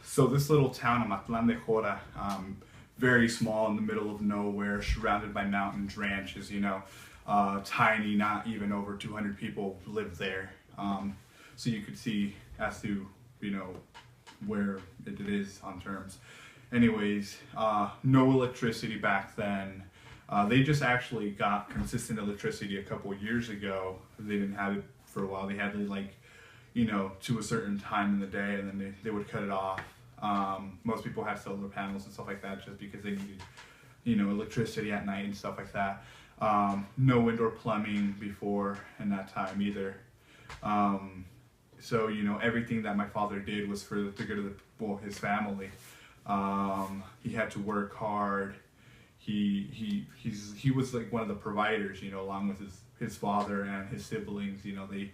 So this little town of Matlan de Jora, very small in the middle of nowhere, surrounded by mountains, ranches, tiny, not even over 200 people live there. So you could see as to, you know, where it is on terms. Anyways, no electricity back then. They just actually got consistent electricity a couple years ago. They didn't have it for a while. They had it like, to a certain time in the day, and then they would cut it off. Most people had solar panels and stuff like that just because they needed, electricity at night and stuff like that. No indoor plumbing before in that time either. So, everything that my father did was for the good of his family. He had to work hard. He was like one of the providers, along with his father and his siblings. They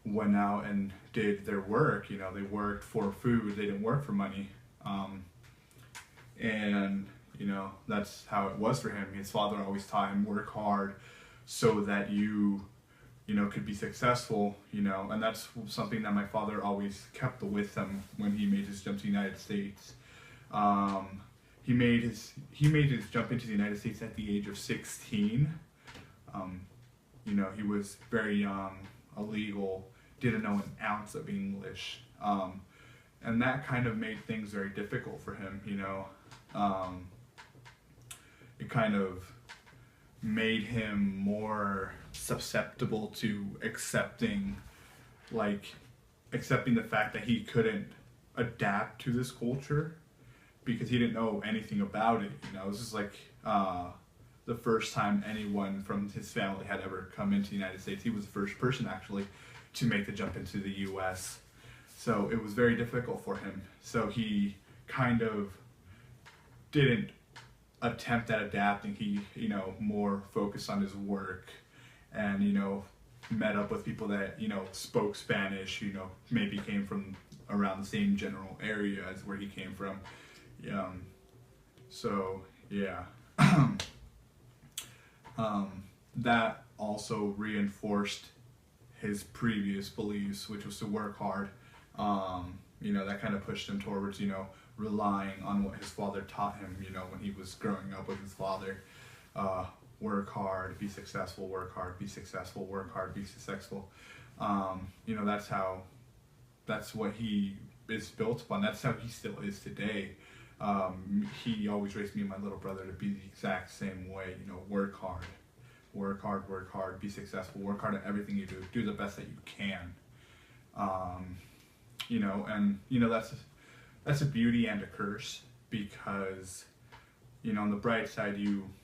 went out and did their work. They worked for food. They didn't work for money. And that's how it was for him. His father always taught him work hard so that you could be successful, and that's something that my father always kept with him when he made his jump to the United States. He made his jump into the United States at the age of 16. He was very young, illegal, didn't know an ounce of English, and that kind of made things very difficult for him. It kind of made him more susceptible to accepting the fact that he couldn't adapt to this culture because he didn't know anything about it. It was just like the first time anyone from his family had ever come into the United States. He was the first person actually to make the jump into the US. So it was very difficult for him. So he kind of didn't attempt at adapting. He, more focused on his work and, met up with people that, spoke Spanish, maybe came from around the same general area as where he came from. So, yeah. That also reinforced his previous beliefs, which was to work hard. That kind of pushed him towards, relying on what his father taught him, when he was growing up with his father. Work hard, be successful, work hard, be successful, work hard, be successful. That's what he is built upon. That's how he still is today. He always raised me and my little brother to be the exact same way, work hard, be successful, work hard at everything you do the best that you can. That's a beauty and a curse because, on the bright side,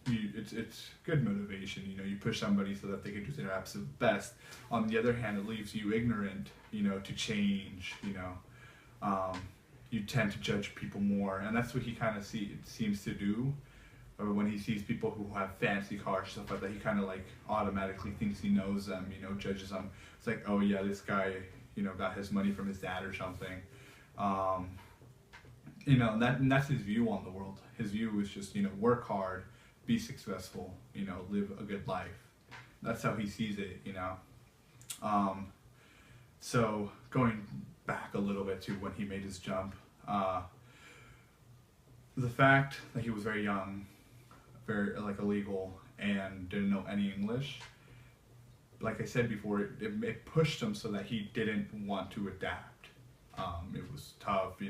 it's good motivation. You push somebody so that they can do their absolute best. On the other hand, it leaves you ignorant, to change. You tend to judge people more, and that's what he kind of seems to do. Or when he sees people who have fancy cars, stuff like that, he kind of like automatically thinks he knows them. Judges them. It's like, oh yeah, this guy, got his money from his dad or something. And that's his view on the world. His view is just, work hard, be successful, live a good life. That's how he sees it, So going back a little bit to when he made his jump, the fact that he was very young, very illegal, and didn't know any English, like I said before, it pushed him so that he didn't want to adapt. It was tough,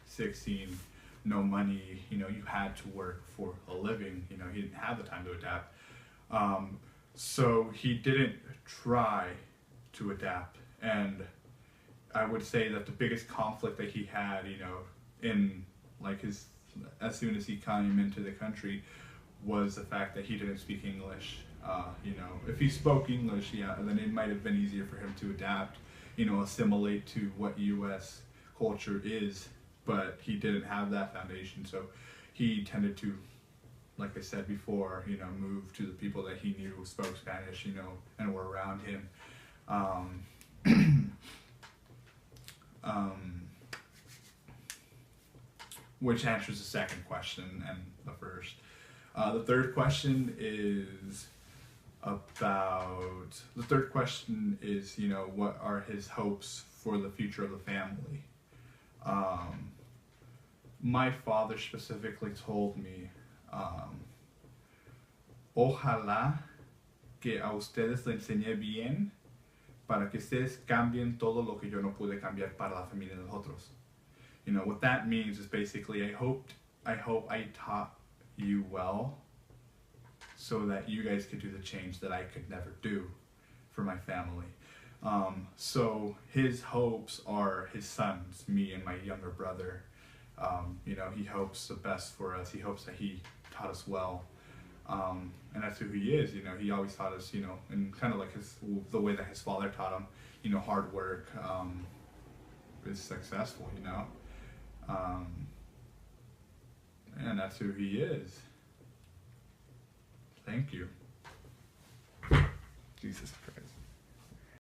16, no money, you had to work for a living, he didn't have the time to adapt. So he didn't try to adapt. And I would say that the biggest conflict that he had, in as soon as he came into the country, was the fact that he didn't speak English. If he spoke English, then it might have been easier for him to adapt, assimilate to what U.S. culture is, but he didn't have that foundation, so he tended to, like I said before, move to the people that he knew spoke Spanish, and were around him. Which answers the second question and the first. The third question is, what are his hopes for the future of the family? my father specifically told me, ojalá que a ustedes le enseñe bien para que ustedes cambien todo lo que yo no pude cambiar para la familia de nosotros. You know, what that means is basically I hope I taught you well so that you guys could do the change that I could never do for my family. So his hopes are his sons, me and my younger brother. You know, he hopes the best for us. He hopes that he taught us well. And that's who he is. You know, he always taught us, you know, and kind of like the way that his father taught him, you know, hard work is successful, you know. And that's who he is. Thank you. Jesus Christ.